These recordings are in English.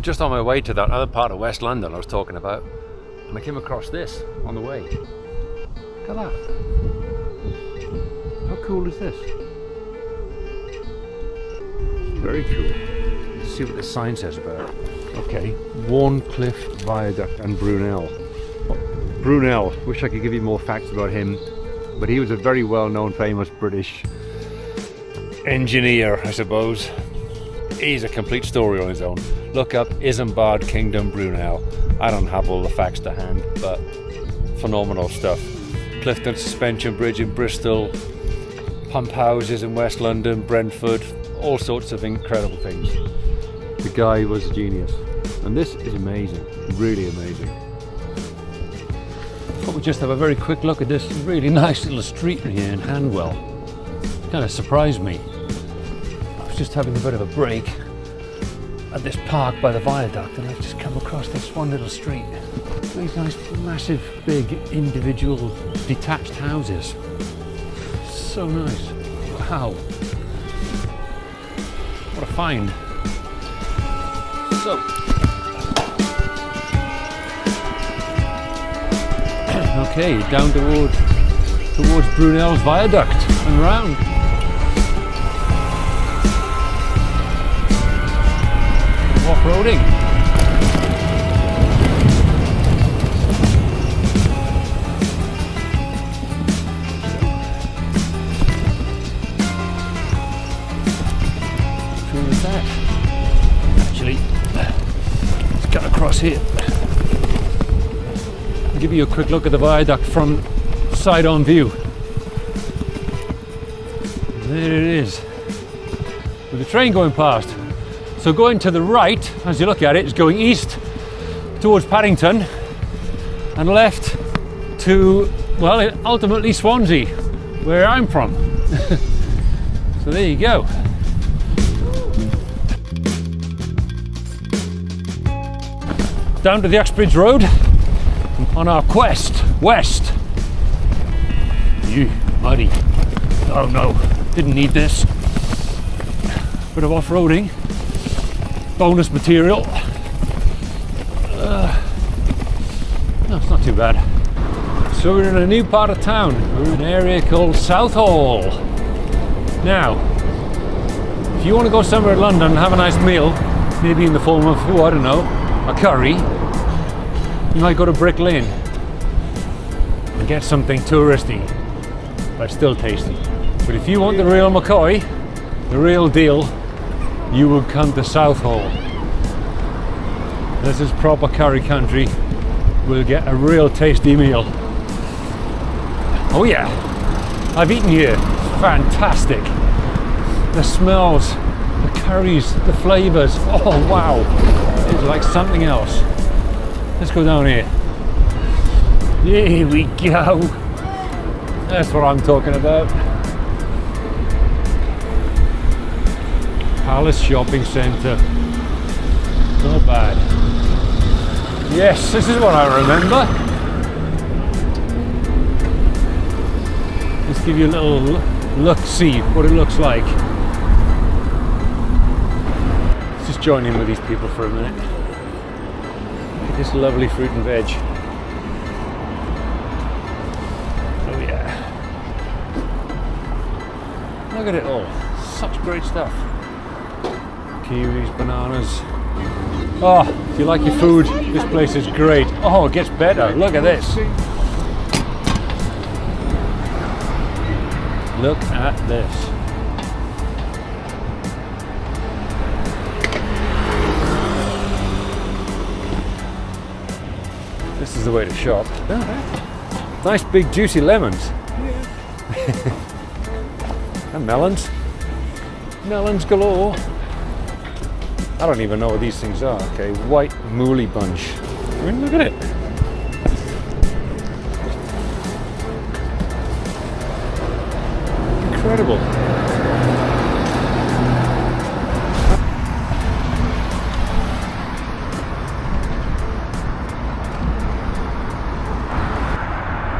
just on my way to that other part of West London I was talking about, and I came across this on the way. Look at that. How cool is this? Very cool. Let's see what this sign says about it. Okay, Wharncliffe Viaduct and Brunel. Brunel, wish I could give you more facts about him, but he was a very well-known, famous British engineer, I suppose. He's a complete story on his own. Look up Isambard Kingdom Brunel. I don't have all the facts to hand, but phenomenal stuff. Clifton Suspension Bridge in Bristol, pump houses in West London, Brentford, all sorts of incredible things. The guy was a genius. And this is amazing, really amazing. Thought we'd just have a very quick look at this really nice little street here in Hanwell. It kind of surprised me. I was just having a bit of a break at this park by the viaduct, and I've just come across this one little street. These nice, massive, big, individual, detached houses. So nice. Wow. What a find. So, okay, down towards Brunel's Viaduct and round. Off-roading. Cool as that. Actually, let's cut across here. I'll give you a quick look at the viaduct from side-on view. There it is, with the train going past. So going to the right, as you look at it, is going east towards Paddington, and left to, well, ultimately Swansea, where I'm from. So there you go. Down to the Uxbridge Road on our quest west. Muddy. Oh no, didn't need this. Bit of off-roading. Bonus material. No, it's not too bad. So we're in a new part of town. We're in an area called Southall. Now, if you want to go somewhere in London and have a nice meal, maybe in the form of, oh, I don't know, a curry, you might go to Brick Lane and get something touristy, but still tasty. But if you want the real McCoy, the real deal, you would come to Southall. This is proper curry country. We'll get a real tasty meal. Oh yeah, I've eaten here. It's fantastic. The smells, the curries, the flavours. Oh wow, it's like something else. Let's go down here. Here we go. That's what I'm talking about. Palace Shopping Centre. Not bad. Yes, this is what I remember. Let's give you a little look, see what it looks like. Let's just join in with these people for a minute. Look at this lovely fruit and veg. Oh yeah. Look at it all. Such great stuff. Kiwis, bananas. Oh, if you like your food, this place is great. Oh, it gets better. Look at this. Look at this. This is the way to shop. Nice big juicy lemons. And melons. Melons galore. I don't even know what these things are. Okay, white mooly bunch. I mean, look at it. Incredible.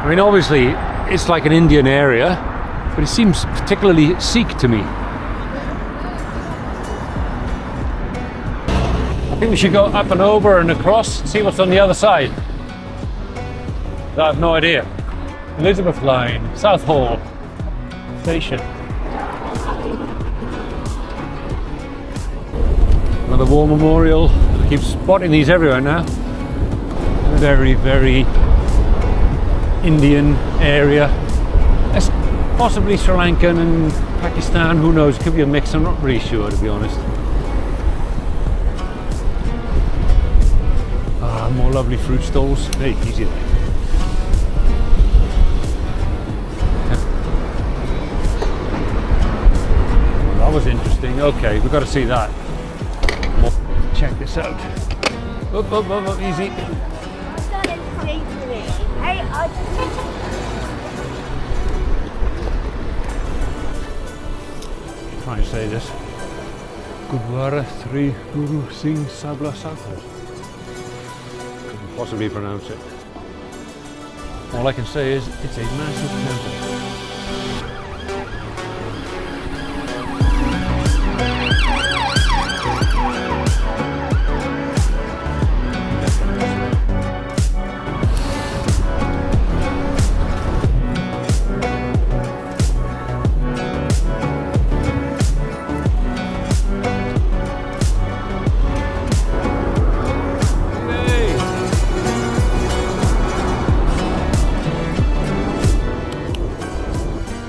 I mean, obviously, it's like an Indian area, but it seems particularly Sikh to me. I think we should go up and over and across and see what's on the other side. I have no idea. Elizabeth Line, Southall Station. Another war memorial. I keep spotting these everywhere now. Very, very Indian area. It's possibly Sri Lankan and Pakistan, who knows, could be a mix, I'm not really sure, to be honest. More lovely fruit stalls, very easy there. That was interesting. Okay, we've got to see that. Check this out. Up, up, up, up, easy. Trying to say this. Gurdwara Sri Guru Singh Sabla Southall. Couldn't possibly pronounce it. All I can say is it's a massive temple.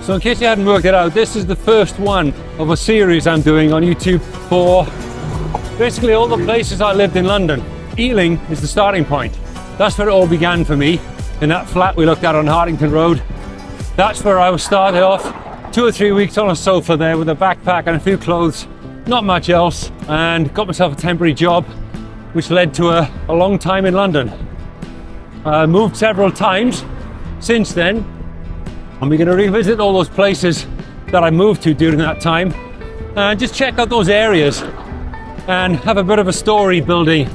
So in case you hadn't worked it out, this is the first one of a series I'm doing on YouTube for basically all the places I lived in London. Ealing is the starting point. That's where it all began for me, in that flat we looked at on Hartington Road. That's where I was started off, 2 or 3 weeks on a sofa there with a backpack and a few clothes, not much else, and got myself a temporary job, which led to a long time in London. I moved several times since then, and we're going to revisit all those places that I moved to during that time and just check out those areas and have a bit of a story building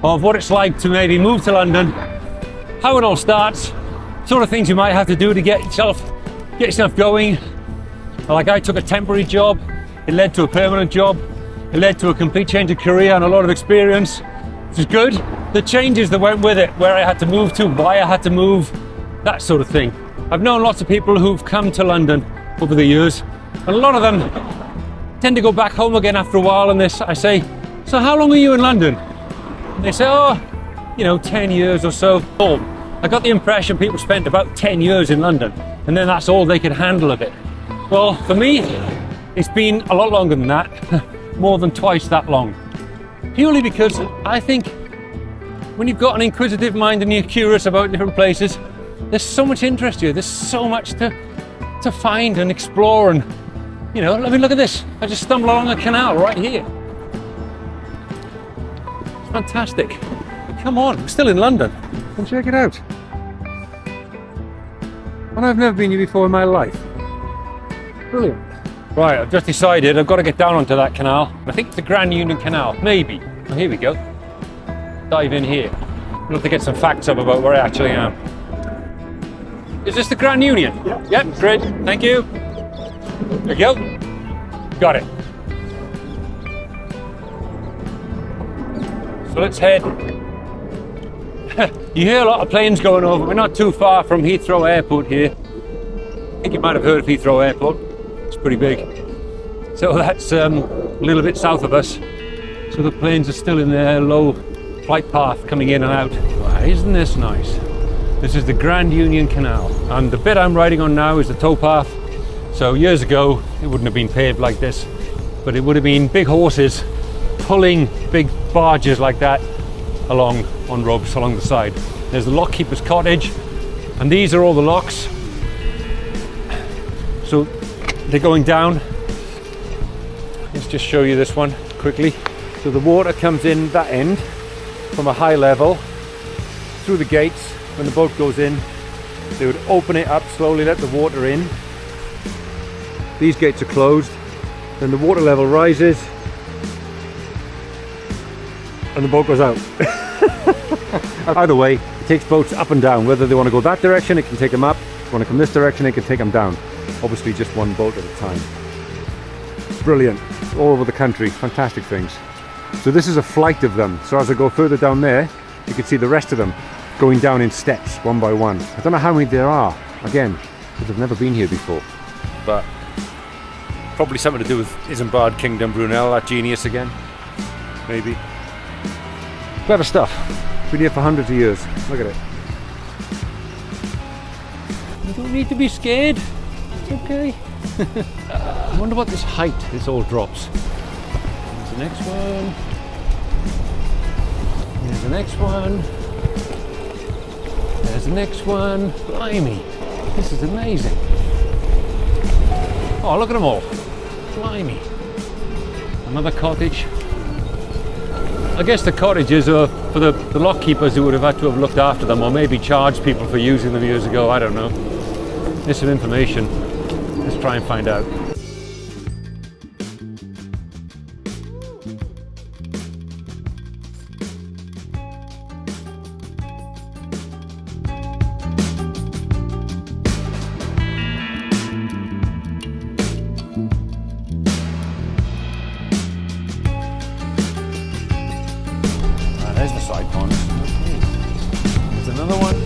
of what it's like to maybe move to London, how it all starts, sort of things you might have to do to get yourself going. Like I took a temporary job, it led to a permanent job, it led to a complete change of career and a lot of experience, which is good. The changes that went with it, where I had to move to, why I had to move, that sort of thing. I've known lots of people who've come to London over the years, and a lot of them tend to go back home again after a while. And I say, so how long are you in London? And they say, oh, 10 years or so. I got the impression people spent about 10 years in London, and then that's all they could handle of it. Well, for me, it's been a lot longer than that, more than twice that long. Purely because I think when you've got an inquisitive mind and you're curious about different places, there's so much interest here, there's so much to find and explore. And let me look at this. I just stumbled along a canal right here. It's fantastic. Come on, we're still in London. And check it out. And I've never been here before in my life. Brilliant. Right, I've just decided I've got to get down onto that canal. I think it's the Grand Union Canal, maybe. Oh, here we go. Dive in here. I'll have to get some facts up about where I actually am. Is this the Grand Union? Yep. Yep, great, thank you. There you go. Got it. So let's head. You hear a lot of planes going over. We're not too far from Heathrow Airport here. I think you might have heard of Heathrow Airport. It's pretty big. So that's a little bit south of us. So the planes are still in their low flight path coming in and out. Wow, isn't this nice? This is the Grand Union Canal, and the bit I'm riding on now is the towpath. So years ago, it wouldn't have been paved like this, but it would have been big horses pulling big barges like that along on ropes along the side. There's the lockkeeper's cottage, and these are all the locks. So they're going down. Let's just show you this one quickly. So the water comes in that end from a high level through the gates. When the boat goes in, they would open it up slowly, let the water in. These gates are closed, then the water level rises and the boat goes out. Either way, it takes boats up and down. Whether they want to go that direction, it can take them up. If they want to come this direction, it can take them down. Obviously just one boat at a time. Brilliant, all over the country, fantastic things. So this is a flight of them. So as I go further down there, you can see the rest of them going down in steps, one by one. I don't know how many there are, again, because I've never been here before. But probably something to do with Isambard Kingdom Brunel, that genius again. Maybe. Clever stuff. Been here for hundreds of years. Look at it. You don't need to be scared. It's okay. I wonder what this height this all drops. Here's the next one. Here's the next one. There's the next one. Blimey. This is amazing. Oh, look at them all. Blimey. Another cottage. I guess the cottages are for the lock keepers who would have had to have looked after them, or maybe charged people for using them years ago. I don't know. There's some information. Let's try and find out. There's the side corners. There's another one.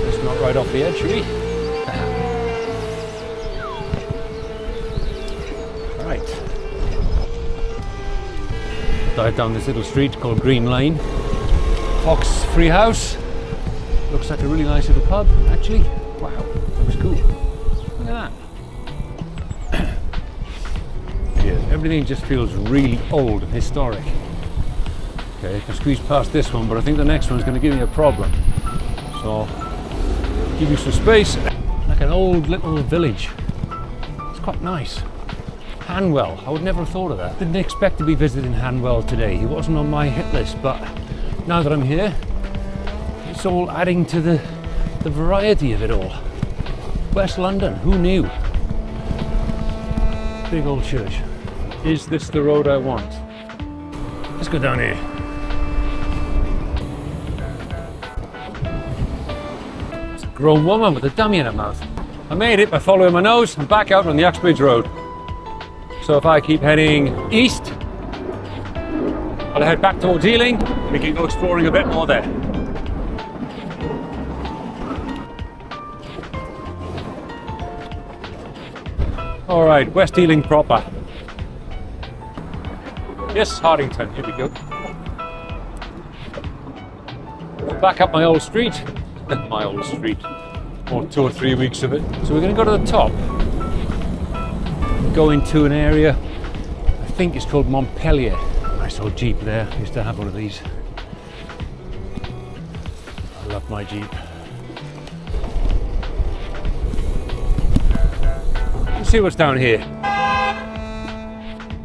It's not right off the edge, should we? Right. Dive down this little street called Green Lane. Fox Free House. Looks like a really nice little pub, actually. Wow, looks cool. Look at that. Everything just feels really old and historic. Okay, I can squeeze past this one, but I think the next one's going to give me a problem. So, give you some space. Like an old little village. It's quite nice. Hanwell, I would never have thought of that. Didn't expect to be visiting Hanwell today. He wasn't on my hit list, but now that I'm here, it's all adding to the variety of it all. West London, who knew? Big old church. Is this the road I want? Let's go down here. It's a grown woman with a dummy in her mouth. I made it by following my nose and back out on the Uxbridge Road. So if I keep heading east, I'll head back towards Ealing. We can go exploring a bit more there. All right, West Ealing proper. Yes, Hardington, here we go. Back up my old street. My old street. Or 2 or 3 weeks of it. So we're going to go to the top. Go into an area, I think it's called Montpellier. Nice old Jeep there. I used to have one of these. I love my Jeep. Let's see what's down here.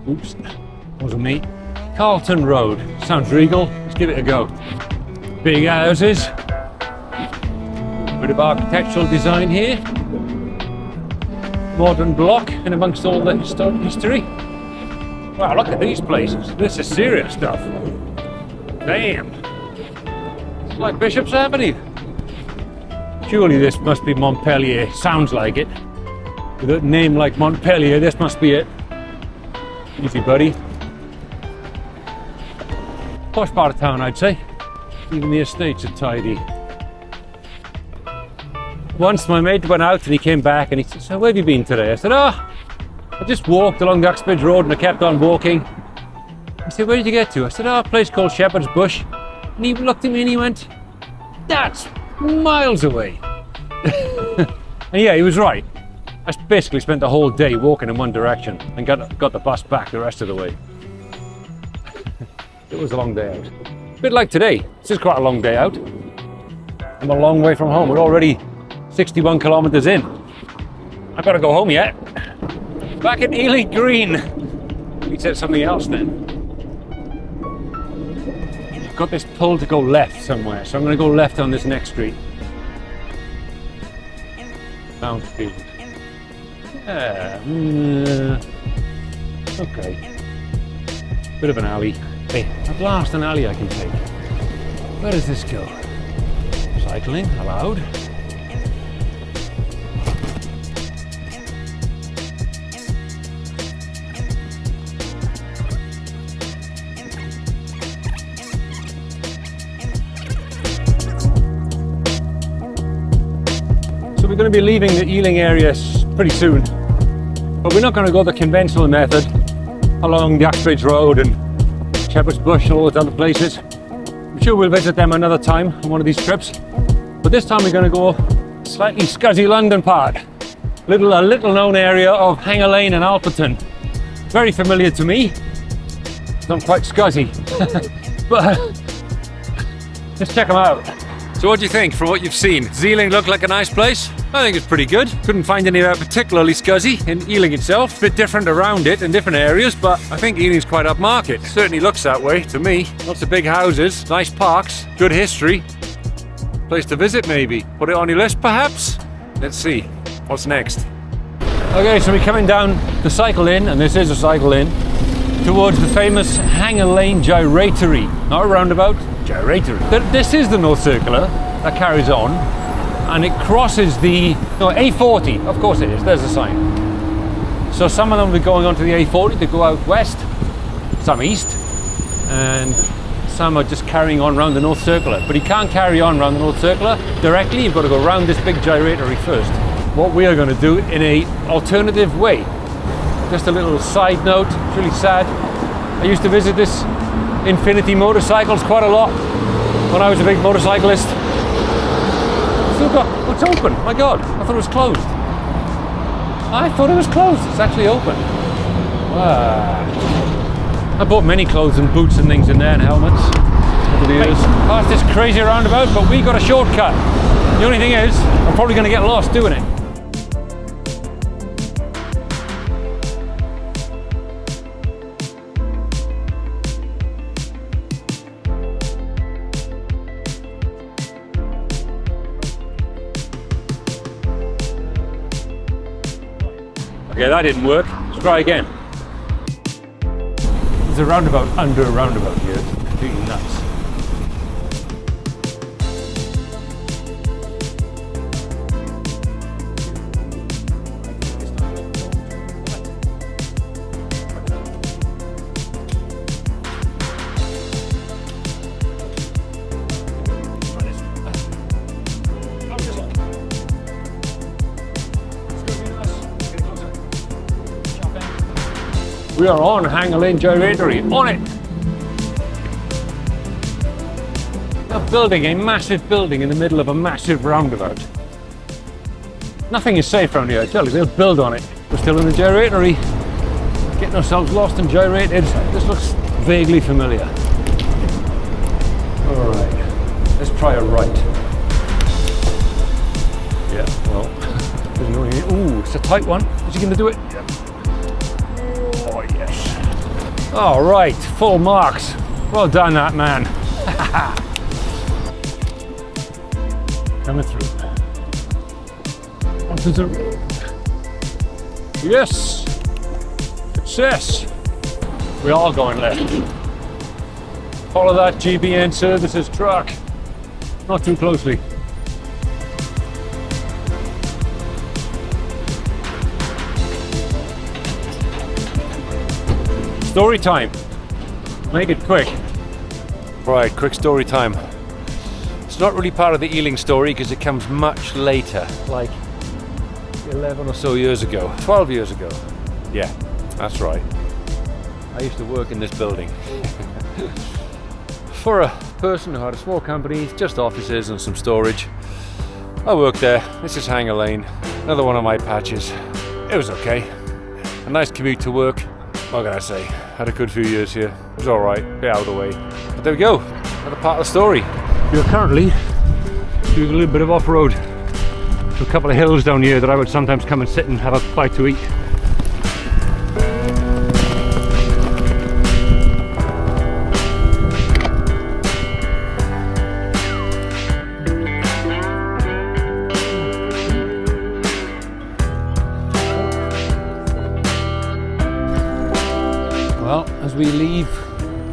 Oops. Wasn't me. Carlton Road. Sounds regal. Let's give it a go. Big houses. Bit of architectural design here. Modern block in amongst all the history. Wow, look at these places. This is serious stuff. Damn. It's like Bishop's Avenue. Surely this must be Montpellier. Sounds like it. With a name like Montpellier, this must be it. Easy, buddy. Posh part of town, I'd say. Even the estates are tidy. Once my mate went out and he came back and he said, "So where have you been today?" I said, "Oh, I just walked along the Uxbridge Road and I kept on walking." He said, "Where did you get to?" I said, "Oh, a place called Shepherd's Bush." And he looked at me and he went, "That's miles away." And yeah, he was right. I basically spent the whole day walking in one direction and got the bus back the rest of the way. It was a long day out. A bit like today. This is quite a long day out. I'm a long way from home. We're already 61 kilometres in. I've got to go home yet. Back at Ealing Green. We said something else then. I've got this pull to go left somewhere, so I'm going to go left on this next street. Mountfield. Yeah. Okay. Bit of an alley. Hey, at last an alley I can take. Where does this go? Cycling allowed. going to be leaving the Ealing area pretty soon, but we're not going to go the conventional method along the Uxbridge Road and Shepherd's Bush and all those other places. I'm sure we'll visit them another time on one of these trips, but this time we're going to go slightly scuzzy London part, a little known area of Hanger Lane and Alperton. Very familiar to me. Not quite scuzzy, but let's check them out. So what do you think from what you've seen? Does Ealing look like a nice place? I think it's pretty good. Couldn't find anywhere particularly scuzzy in Ealing itself. A bit different around it in different areas, but I think Ealing's quite upmarket. Certainly looks that way to me. Lots of big houses, nice parks, good history. Place to visit maybe. Put it on your list perhaps? Let's see. What's next? Okay, so we're coming down the cycle in, and this is a cycle in, towards the famous Hanger Lane Gyratory. Not a roundabout, Gyratory. This is the North Circular that carries on, and it crosses the A40. Of course it is, there's a sign. So some of them will be going onto the A40 to go out west, some east, and some are just carrying on round the North Circular. But you can't carry on round the North Circular directly, you've got to go round this big gyratory first. What we are going to do in a alternative way. Just a little side note, it's really sad. I used to visit this Infinity Motorcycles quite a lot when I was a big motorcyclist. Still got, it's open, my God, I thought it was closed. I thought it was closed, it's actually open. Wow. I bought many clothes and boots and things in there and helmets over the years. Past this crazy roundabout, but we got a shortcut. The only thing is, I'm probably going to get lost doing it. Okay, that didn't work. Let's try again. There's a roundabout under a roundabout here. It's completely nuts. We are on Hanger Lane Gyratory, on it! They're building a massive building in the middle of a massive roundabout. Nothing is safe around here, I tell you, they'll build on it. We're still in the gyratory, getting ourselves lost and gyrated. This looks vaguely familiar. Alright, let's try a right. Yeah, well, there's no... Ooh, it's a tight one. Is he going to do it? Yeah. Oh, yes. All right, full marks. Well done, that man. Coming through. Onto the road. Yes. Success. We're all going left. Follow that GBN Services truck. Not too closely. Story time. Make it quick. Right, quick story time. It's not really part of the Ealing story because it comes much later, like 11 or so years ago, 12 years ago. Yeah, that's right. I used to work in this building for a person who had a small company, just offices and some storage. I worked there. This is Hanger Lane, another one of my patches. It was okay. A nice commute to work. What can I say? Had a good few years here. It was alright, bit out of the way. But there we go, another part of the story. We're currently doing a little bit of off-road to a couple of hills down here that I would sometimes come and sit and have a bite to eat. Well, as we leave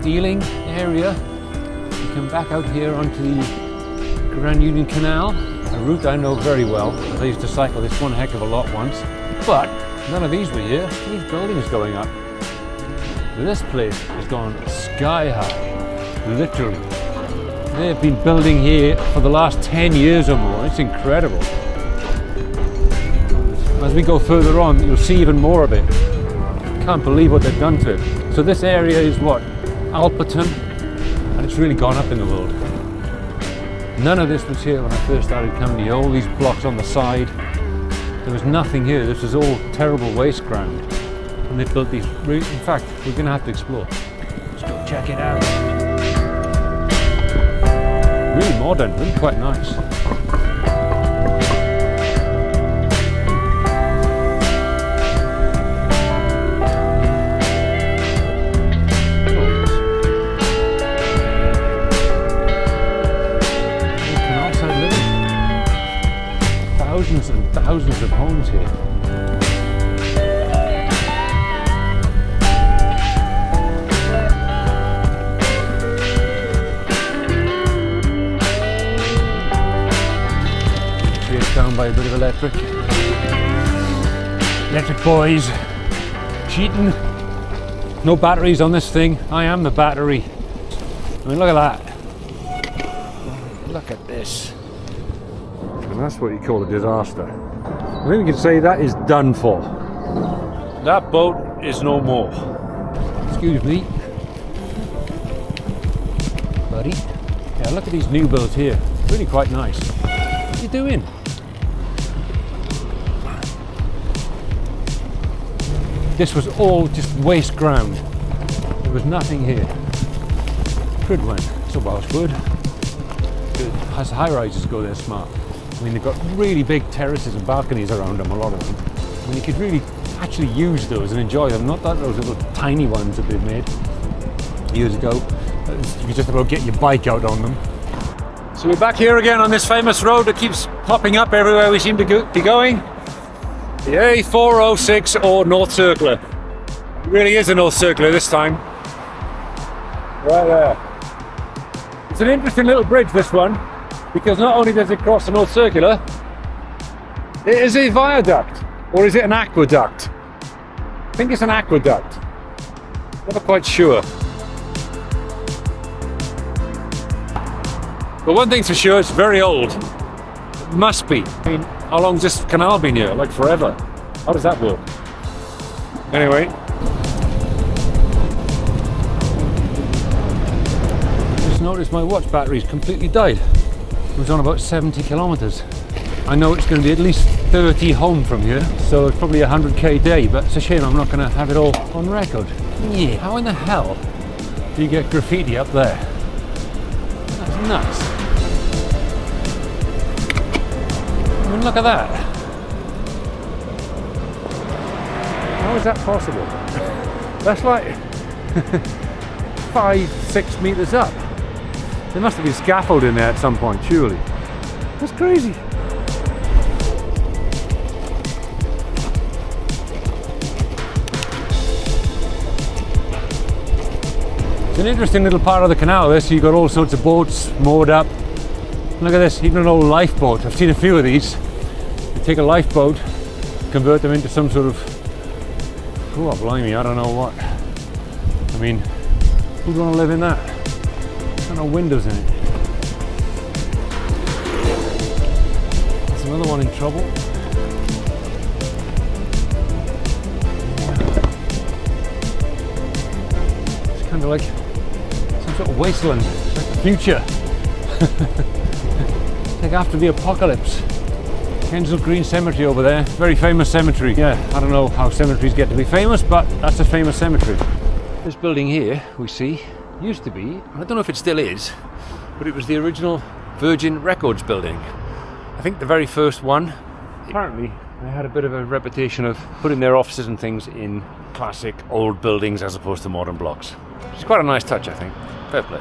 the Ealing area, we come back out here onto the Grand Union Canal, a route I know very well. I used to cycle this one heck of a lot once, but none of these were here. These buildings going up. This place has gone sky high, literally. They have been building here for the last 10 years or more. It's incredible. As we go further on, you'll see even more of it. Can't believe what they've done to it. So this area is what? Alperton, and it's really gone up in the world. None of this was here when I first started coming here. All these blocks on the side. There was nothing here. This was all terrible waste ground. And they built these, in fact, we're going to have to explore. Let's go check it out. Really modern, really quite nice. Thousands and thousands of homes here. Traced down by a bit of electric. Electric boys. Cheating. No batteries on this thing. I am the battery. I mean, look at that. Look at this. And that's what you call a disaster. I think we can say that is done for. That boat is no more. Excuse me. Buddy. Yeah, look at these new builds here. Really quite nice. What are you doing? This was all just waste ground. There was nothing here. Prydwen. It's a Welsh word. Good. As high-rises go, they're smart. I mean, they've got really big terraces and balconies around them, a lot of them. I mean, you could really actually use those and enjoy them, not that those little tiny ones that they've made years ago. You could just about get your bike out on them. So we're back here again on this famous road that keeps popping up everywhere we seem to be going. The A406 or North Circular. It really is a North Circular this time. Right there. It's an interesting little bridge, this one. Because not only does it cross the North Circular, it is a viaduct, or is it an aqueduct? I think it's an aqueduct. Never quite sure. But one thing's for sure, it's very old. It must be. I mean, how long's this canal been here? Like forever. How does that work? Anyway. Just noticed my watch battery's completely died. It was on about 70 kilometers. I know it's going to be at least 30 home from here, so it's probably a 100k day, but it's a shame I'm not going to have it all on record. Yeah, how in the hell do you get graffiti up there? That's nuts. I mean, look at that. How is that possible? That's like 5-6 meters up. There must have been scaffold in there at some point, surely. That's crazy. It's an interesting little part of the canal, this. You've got all sorts of boats moored up. Look at this, even an old lifeboat. I've seen a few of these. You take a lifeboat, convert them into some sort of... Oh, blimey, I don't know what. I mean, who'd want to live in that? No windows in it. That's another one in trouble. It's kind of like some sort of wasteland. It's like the future. Like after the apocalypse. Kensal Green Cemetery over there. Very famous cemetery. Yeah, I don't know how cemeteries get to be famous, but that's a famous cemetery. This building here, we see, used to be, I don't know if it still is, but it was the original Virgin Records building. I think the very first one. Apparently they had a bit of a reputation of putting their offices and things in classic old buildings as opposed to modern blocks. It's quite a nice touch, I think. Fair play.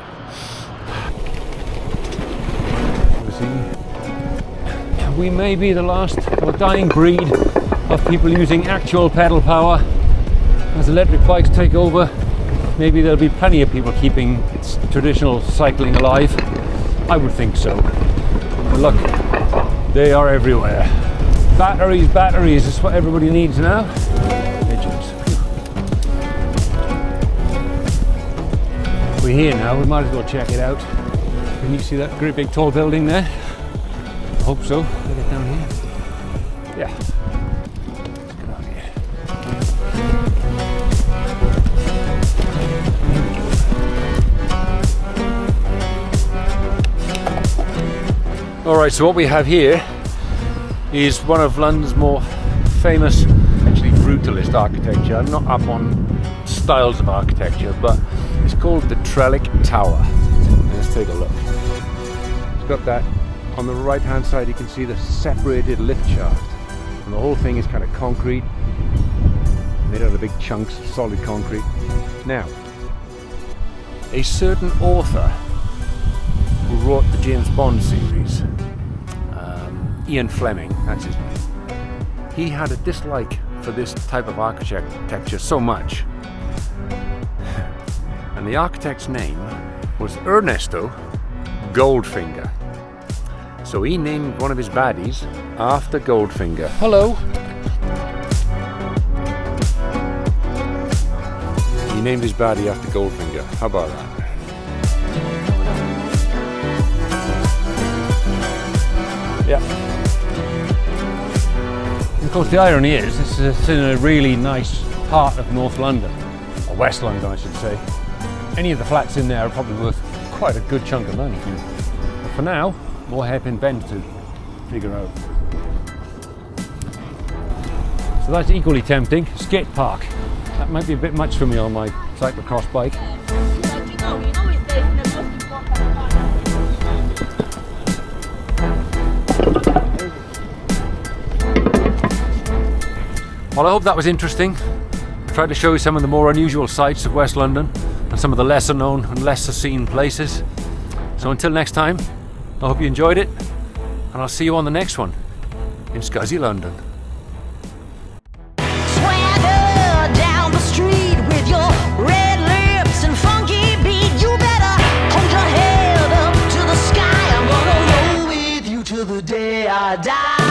We may be the last or dying breed of people using actual pedal power. As electric bikes take over, maybe there'll be plenty of people keeping traditional cycling alive. I would think so. But look, they are everywhere. Batteries, batteries, is what everybody needs now. Legends. We're here now, we might as well check it out. Can you see that great big tall building there? I hope so. Get it down here. Yeah. Alright, so what we have here is one of London's more famous, actually brutalist architecture. I'm not up on styles of architecture, but it's called the Trellick Tower. Let's take a look. It's got that on the right hand side, you can see the separated lift shaft, and the whole thing is kind of concrete, made out of big chunks of solid concrete. Now, a certain author who wrote the James Bond series, Ian Fleming, that's his name, he had a dislike for this type of architecture so much, and the architect's name was Ernesto Goldfinger. So he named one of his baddies after Goldfinger. Hello! He named his baddie after Goldfinger. How about that? Yeah. Of course, the irony is, this is in a really nice part of North London, or West London, I should say. Any of the flats in there are probably worth quite a good chunk of money. But for now, more hairpin bends to figure out. So that's equally tempting. Skate park. That might be a bit much for me on my cyclocross bike. Well, I hope that was interesting. I tried to show you some of the more unusual sights of West London and some of the lesser known and lesser seen places. So until next time, I hope you enjoyed it, and I'll see you on the next one in Scuzzy, London. Swagger down the street with your red lips and funky beat. You better hold your head up to the sky. I'm gonna roll with you till the day I die.